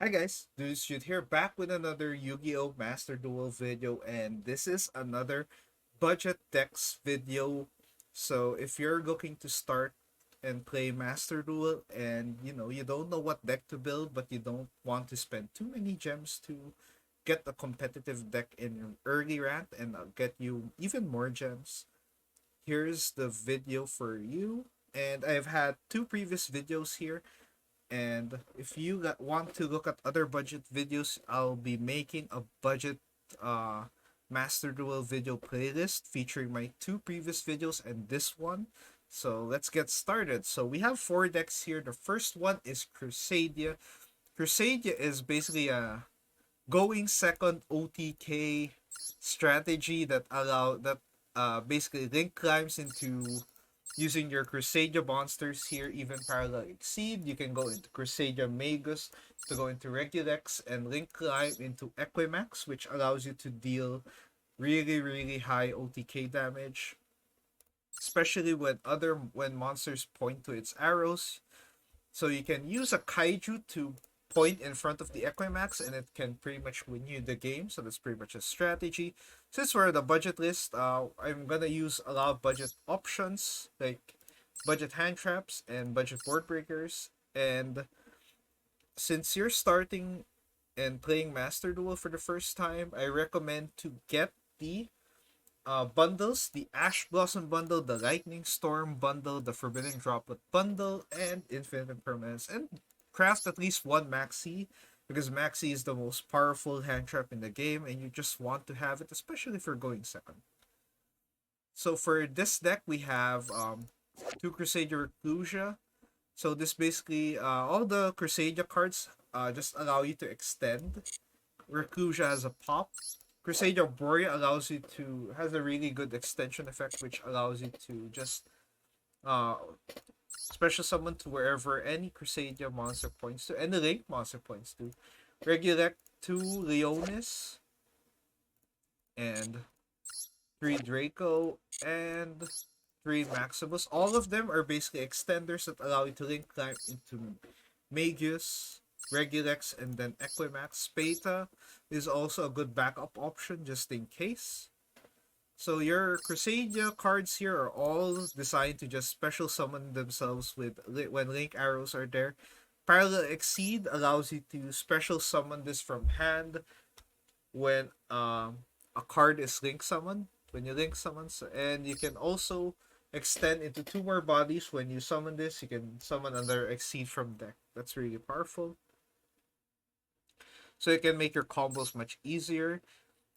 Hi guys, Dude Shoot here, back with another Yu-Gi-Oh! Master Duel video, and this is another budget decks video. So if you're looking to start and play Master Duel and you don't know what deck to build but you don't want to spend too many gems to get a competitive deck in early rank and get you even more gems, here's the video for you. And I've had two previous videos here, and if you want to look at other budget videos, I'll be making a budget uh, Master Duel video playlist featuring my two previous videos and this one. So let's get started. So we have four decks here. The first one is Crusadia. Crusadia is basically a going second OTK strategy that basically link climbs into using your Crusadia monsters here, even Parallel Exceed. You can go into Crusadia Magus to go into Regulex and link climb into Equimax, which allows you to deal really high OTK damage, especially when monsters point to its arrows. So you can use a kaiju to point in front of the Equimax and it can pretty much win you the game. So that's pretty much a strategy. Since we're the budget list, I'm gonna use a lot of budget options like budget hand traps and budget board breakers. And since you're starting and playing Master Duel for the first time, I recommend to get the bundles: the Ash Blossom bundle, the Lightning Storm bundle, the Forbidden Droplet bundle, and Infinite Impermanence. And craft at least one Maxi, because Maxi is the most powerful hand trap in the game, and you just want to have it, especially if you're going second. So for this deck, we have two Crusader Reclusia. So this basically, all the Crusadia cards just allow you to extend. Reclusia has a pop. Crusader Borea has a really good extension effect, which allows you to just uh special summon to wherever any Crusadia monster points to, and the Link monster points to. Regulate 2 Leonis, and 3 Draco, and 3 Maximus. All of them are basically extenders that allow you to link climb into Magus, Regulex, and then Equimax. Speta is also a good backup option just in case. So your Crusadia cards here are all designed to just special summon themselves when link arrows are there. Parallel Exceed allows you to special summon this from hand when a card is link summoned. When you link summons, and you can also extend into 2 more bodies. When you summon this, you can summon another Exceed from deck. That's really powerful. So you can make your combos much easier.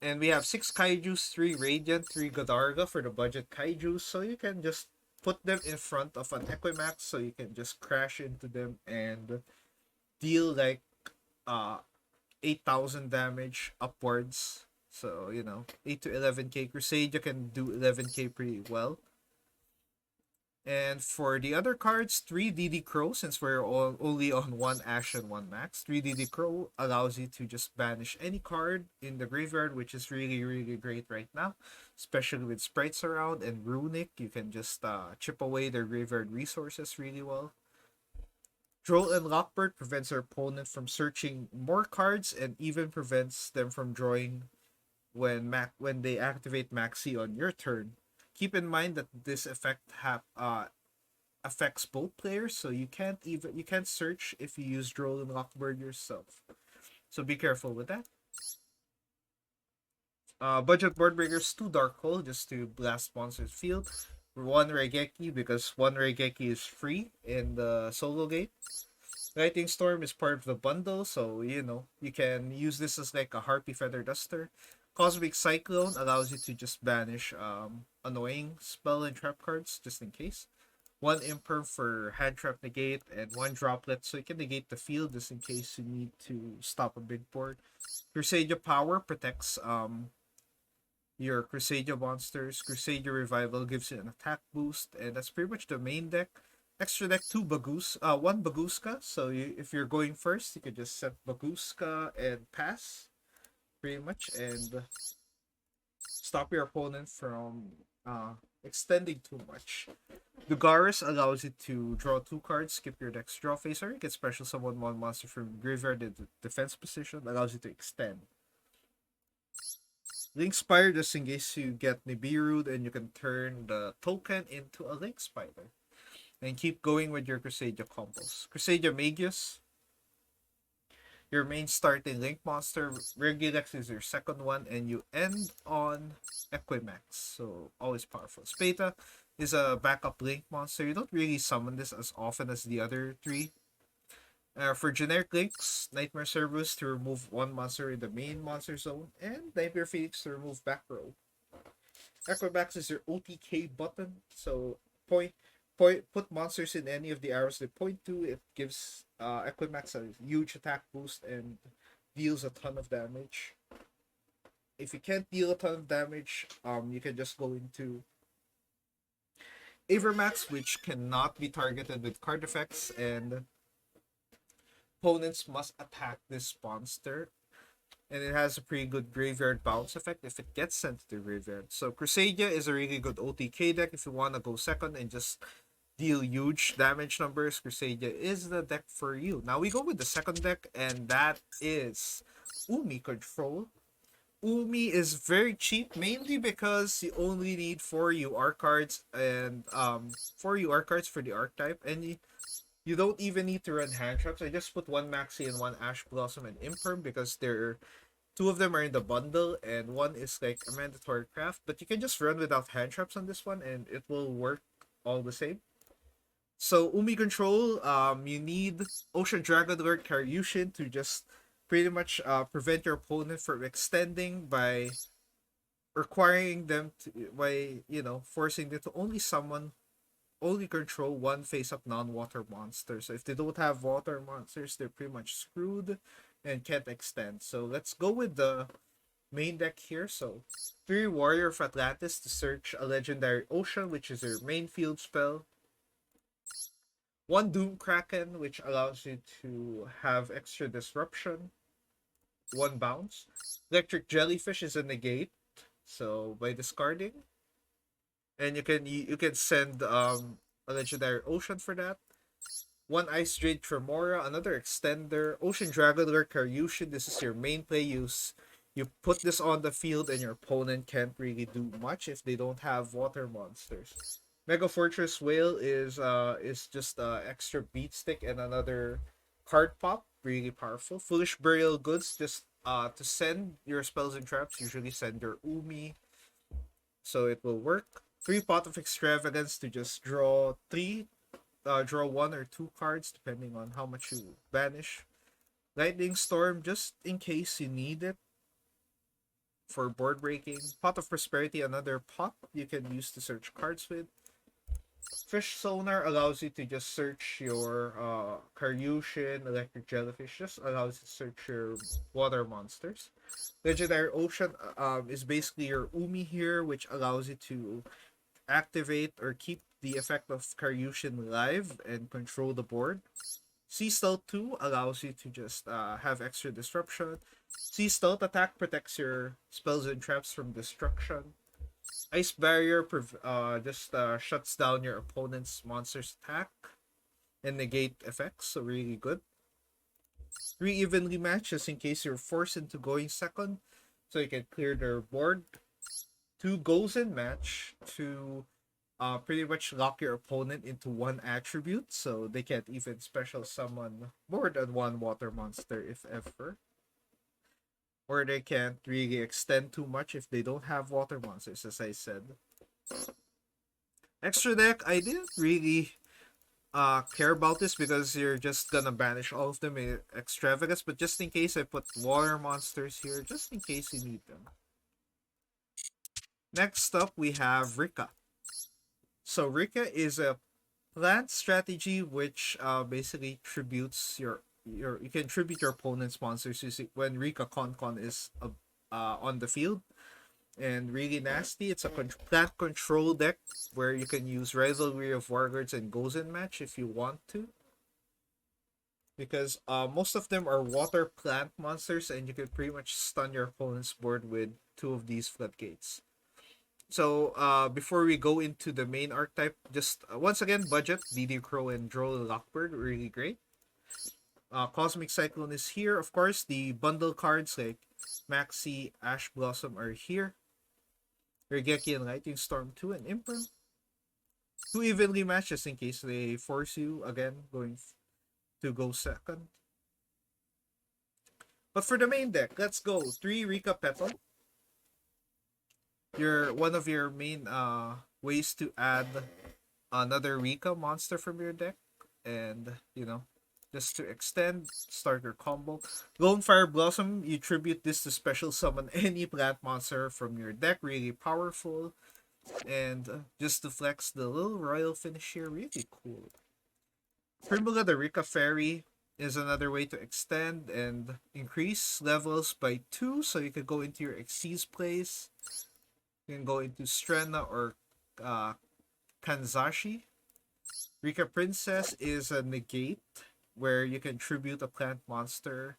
And we have 6 kaijus, 3 Radiant, 3 Godarga for the budget kaijus. So you can just put them in front of an Equimax so you can just crash into them and deal like 8,000 damage upwards. So, 8 to 11k. Crusadia can do 11k pretty well. And for the other cards, 3 DD Crow, since we're only on 1 Ash and 1 Max. 3 DD Crow allows you to just banish any card in the graveyard, which is really great right now. Especially with sprites around and Runic, you can just chip away their graveyard resources really well. Droll and Lockbird prevents their opponent from searching more cards and even prevents them from drawing when they activate Maxi on your turn. Keep in mind that this effect affects both players, so you can't search if you use Droll and Lockbird yourself. So be careful with that. Budget board breakers, 2 Dark Hole just to blast monsters field. 1 Regeki because 1 Regeki is free in the solo gate. Lightning Storm is part of the bundle, so you can use this as like a Harpy Feather Duster. Cosmic Cyclone allows you to just banish annoying spell and trap cards just in case. 1 Imperm for hand trap negate, and 1 Droplet so you can negate the field just in case you need to stop a big board. Crusadia Power protects your Crusadia monsters. Crusadia Revival gives you an attack boost, and that's pretty much the main deck. Extra deck 2 1 Baguska. So if you're going first, you could just set Baguska and pass, pretty much, and stop your opponent from extending too much. Dugaris allows you to draw 2 cards, skip your next draw phase, or you can special summon one monster from graveyard in the defense position, allows you to extend. Link Spire just in case you get Nibiru, and you can turn the token into a Link Spider. And keep going with your Crusadia combos. Crusadia Magus, your main starting Link monster. Regilex is your second one, and you end on Equimax, so always powerful. Speta is a backup Link monster. You don't really summon this as often as the other 3. For generic links, Nightmare Cerberus to remove one monster in the main monster zone, and Nightmare Phoenix to remove back row. Equimax is your OTK button, so put monsters in any of the arrows they point to. It gives Equimax a huge attack boost and deals a ton of damage. If you can't deal a ton of damage, you can just go into Avermax, which cannot be targeted with card effects, and opponents must attack this monster. And it has a pretty good graveyard bounce effect if it gets sent to the graveyard. So Crusadia is a really good OTK deck if you want to go second and just deal huge damage numbers. Crusadia is the deck for you. Now we go with the second deck, and that is Umi Control. Umi is very cheap, mainly because you only need 4 UR cards and 4 UR cards for the archetype, and you don't even need to run hand traps. I just put 1 Maxi and 1 Ash Blossom and Imperm because they're 2 of them are in the bundle and 1 is like a mandatory craft. But you can just run without hand traps on this one and it will work all the same. So Umi Control, you need Ocean Dragon Lord Karyushin to just pretty much prevent your opponent from extending by requiring them to, by forcing them to only control one face-up non-water monster. So if they don't have water monsters, they're pretty much screwed and can't extend. So let's go with the main deck here. So 3 Warrior of Atlantis to search a Legendary Ocean, which is your main field spell. 1 Doom Kraken, which allows you to have extra disruption. 1 bounce. Electric Jellyfish is a negate. So by discarding, and you can send a Legendary Ocean for that. 1 Ice Jade Tremora, another extender. Ocean Dragon Lord Karyushin, this is your main play use. You put this on the field and your opponent can't really do much if they don't have water monsters. Mega Fortress Whale is just extra beat stick and another card pop, really powerful. Foolish Burial Goods, just to send your spells and traps, usually send your Umi, so it will work. 3 Pot of Extravagance to just draw 1 or 2 cards depending on how much you banish. Lightning Storm, just in case you need it for board breaking. Pot of Prosperity, another pot you can use to search cards with. Fish Sonar allows you to just search your Karyushin, Electric Jellyfish, just allows you to search your water monsters. Legendary Ocean is basically your Umi here, which allows you to activate or keep the effect of Karyushin live and control the board. Sea Stealth 2 allows you to just have extra disruption. Sea Stealth attack protects your spells and traps from destruction. Ice Barrier just shuts down your opponent's monster's attack and negate effects, so really good. 3 Evenly Match, just in case you're forced into going second, so you can clear their board. 2 Goes in Match to pretty much lock your opponent into 1 attribute, so they can't even special summon more than 1 water monster if ever. Or they can't really extend too much if they don't have water monsters, as I said. Extra deck, I didn't really care about this because you're just gonna banish all of them in Extravagance, but just in case I put water monsters here, just in case you need them. Next up, we have Rikka. So Rikka is a plant strategy which basically tributes you can tribute your opponent's monsters using when Rikka Con is on the field. And really nasty, it's a plant control deck where you can use Rivalry of Warguards and Gozen Match if you want to. Because most of them are water plant monsters and you can pretty much stun your opponent's board with 2 of these floodgates. So before we go into the main archetype, just once again, budget, DD Crow and Droll Lockbird, really great. Cosmic Cyclone is here. Of course, the bundle cards like Maxi, Ash Blossom are here. Regeki and Lightning Storm 2 and Imperm. 2 evenly matched just in case they force you again going to go second. But for the main deck, let's go. 3 Rikka Petal. One of your main ways to add another Rikka monster from your deck. And, just to extend, start your combo. Lone Fire Blossom, you tribute this to special summon any plant monster from your deck. Really powerful. And just to flex the little royal finish here, really cool. Primula, the Rikka Fairy, is another way to extend and increase levels by 2. So you could go into your Xyz place. You can go into Strenna or Kanzashi. Rikka Princess is a negate where you can tribute a plant monster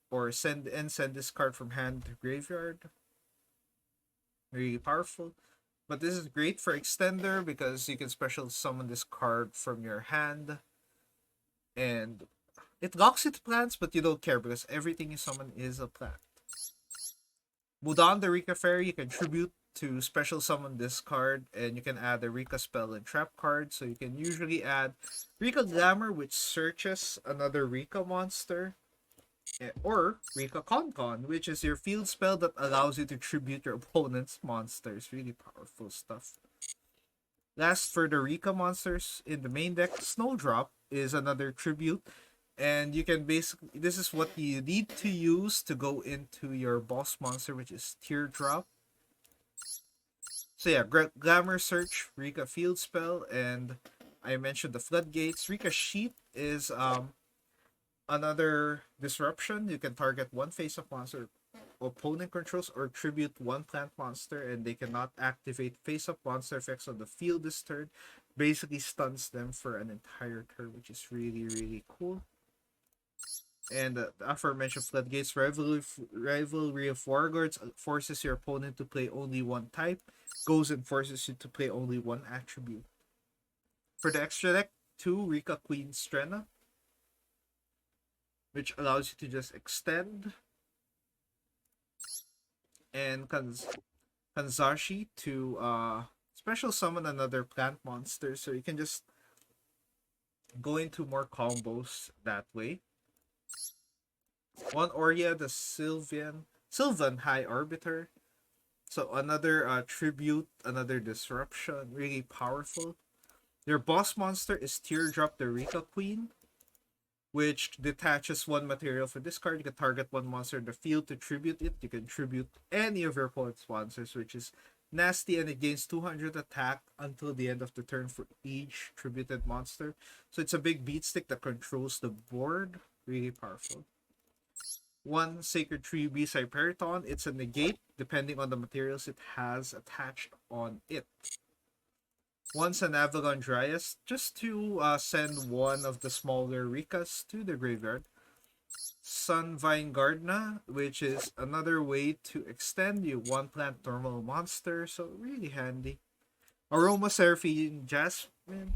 or send this card from hand to graveyard. Really powerful. But this is great for extender because you can special summon this card from your hand. And it locks it to plants, but you don't care because everything you summon is a plant. Mudan, the Rikka Fairy, you can tribute to special summon this card, and you can add a Rikka spell and trap card. So you can usually add Rikka Glamour, which searches another Rikka monster, or Rikka Concon, which is your field spell that allows you to tribute your opponent's monsters. Really powerful stuff. Last, for the Rikka monsters in the main deck, Snowdrop is another tribute. And you can basically, this is what you need to use to go into your boss monster, which is Teardrop. So yeah, Glamour Search, Rikka Field Spell, and I mentioned the Floodgates. Rikka Sheet is another disruption. You can target one face-up monster opponent controls or tribute one plant monster, and they cannot activate face-up monster effects on the field this turn. Basically stuns them for an entire turn, which is really, really cool. And the aforementioned Floodgates, Rivalry of Warlords forces your opponent to play only one type, goes and forces you to play only one attribute. For the extra deck, 2 Rikka Queen Strenna, which allows you to just extend, and Kanzashi to special summon another plant monster, so you can just go into more combos that way. 1 Oria, the Sylvan High Arbiter. So another tribute, another disruption, really powerful. Your boss monster is Teardrop, the Rikka Queen, which detaches one material for this card. You can target one monster in the field to tribute it. You can tribute any of your opponent's monsters, which is nasty, and it gains 200 attack until the end of the turn for each tributed monster. So it's a big beat stick that controls the board. Really powerful. 1 Sacred Tree Beast Hyperiton. It's a negate depending on the materials it has attached on it. 1 Avalon Dryas, just to send one of the smaller Rikkas to the graveyard. Sunvine Gardna, which is another way to extend you one plant normal monster, so really handy. Aroma Seraphine Jasmine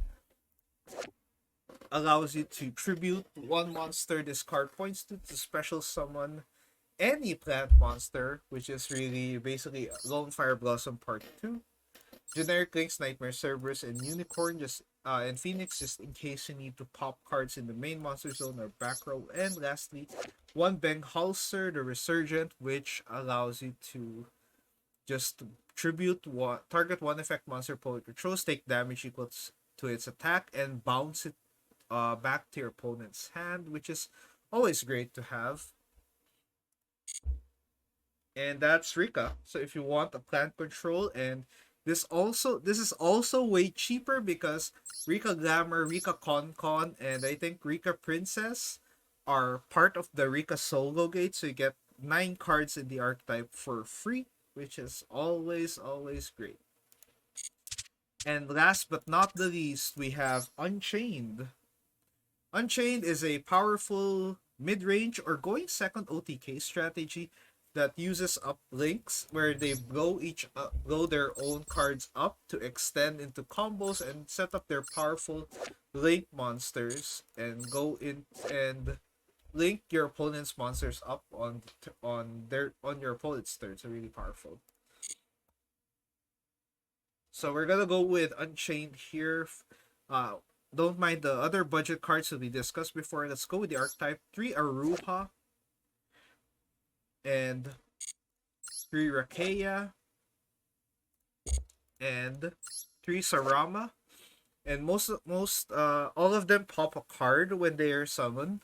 allows you to tribute one monster this card points to special summon any plant monster, which is really basically Lone Fire Blossom Part 2. Generic links, Nightmare Cerberus and Unicorn, and Phoenix, just in case you need to pop cards in the main monster zone or back row. And lastly, 1 Benghalser, the Resurgent, which allows you to just target one effect monster opponent controls, take damage equals to its attack, and bounce it back to your opponent's hand, which is always great to have. And that's Rikka. So if you want a plant control, and this is also way cheaper because Rikka Glamour, Rikka Concon, and I think Rikka Princess are part of the Rikka Solo Gate, so you get 9 cards in the archetype for free, which is always great. And last but not the least, we have Unchained. Unchained is a powerful mid-range or going second OTK strategy that uses up links where they blow their own cards up to extend into combos and set up their powerful link monsters and go in and link your opponent's monsters up on your opponent's turn. So really powerful. So we're gonna go with Unchained here. Uh, don't mind the other budget cards that we discussed before. Let's go with the archetype. 3 Aruha and 3 Rakeya and 3 Sarama. And most all of them pop a card when they are summoned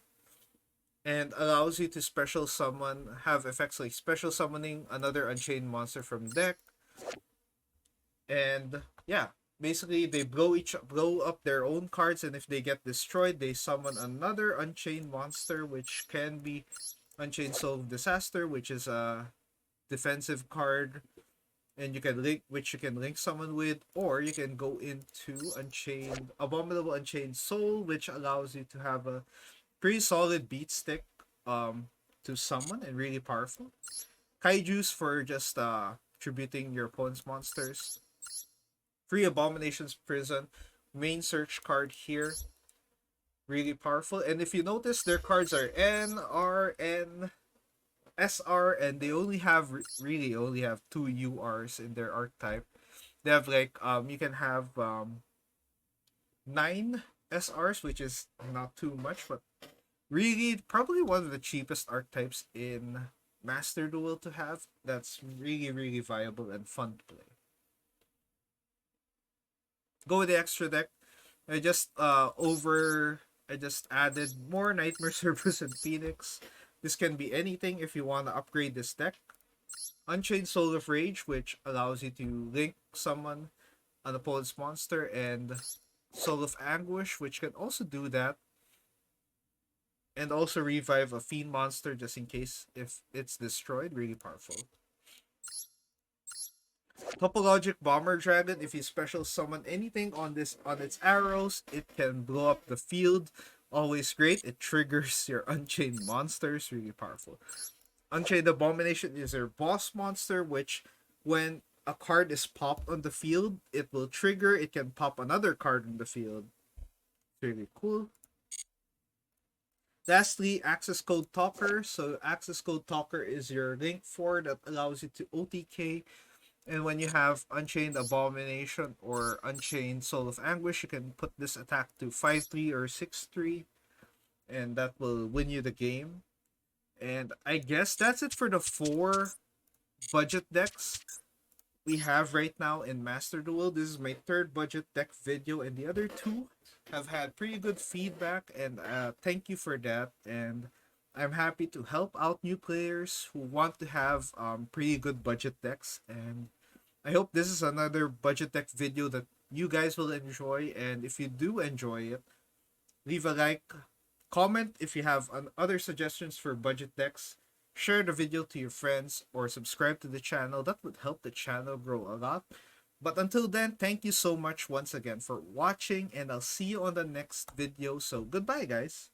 and allows you to special summon, have effects like special summoning another Unchained monster from deck. And yeah, basically they blow up their own cards, and if they get destroyed, they summon another Unchained monster, which can be Unchained Soul of Disaster, which is a defensive card, and you can link someone with, or you can go into Unchained Abominable Unchained Soul, which allows you to have a pretty solid beat stick to summon and really powerful. Kaiju's for just tributing your opponent's monsters. 3 Abominations Prison, main search card here. Really powerful. And if you notice, their cards are N, R, N, SR, and they only have really only have 2 URs in their archetype. They have like you can have 9 SRs, which is not too much, but really probably one of the cheapest archetypes in Master Duel to have. That's really viable and fun to play. Go with the extra deck. I just added more Nightmare Cerberus and Phoenix. This can be anything if you want to upgrade this deck. Unchained Soul of Rage, which allows you to link someone, an opponent's monster, and Soul of Anguish, which can also do that. And also revive a Fiend monster just in case if it's destroyed. Really powerful. Topologic Bomber Dragon, if you special summon anything on its arrows, it can blow up the field. Always great. It triggers your Unchained monsters. Really powerful. Unchained Abomination is your boss monster, which when a card is popped on the field, it will trigger. It can pop another card on the field. Really cool. Lastly, Access Code Talker. So Access Code Talker is your link 4 that allows you to OTK. And when you have Unchained Abomination or Unchained Soul of Anguish, you can put this attack to 5-3 or 6-3. And that will win you the game. And I guess that's it for the 4 budget decks we have right now in Master Duel. This is my 3rd budget deck video, and the other 2 have had pretty good feedback, and thank you for that. And I'm happy to help out new players who want to have pretty good budget decks, and I hope this is another budget deck video that you guys will enjoy. And if you do enjoy it, leave a like, comment if you have other suggestions for budget decks, share the video to your friends, or subscribe to the channel. That would help the channel grow a lot. But until then, thank you so much once again for watching, and I'll see you on the next video. So goodbye, guys.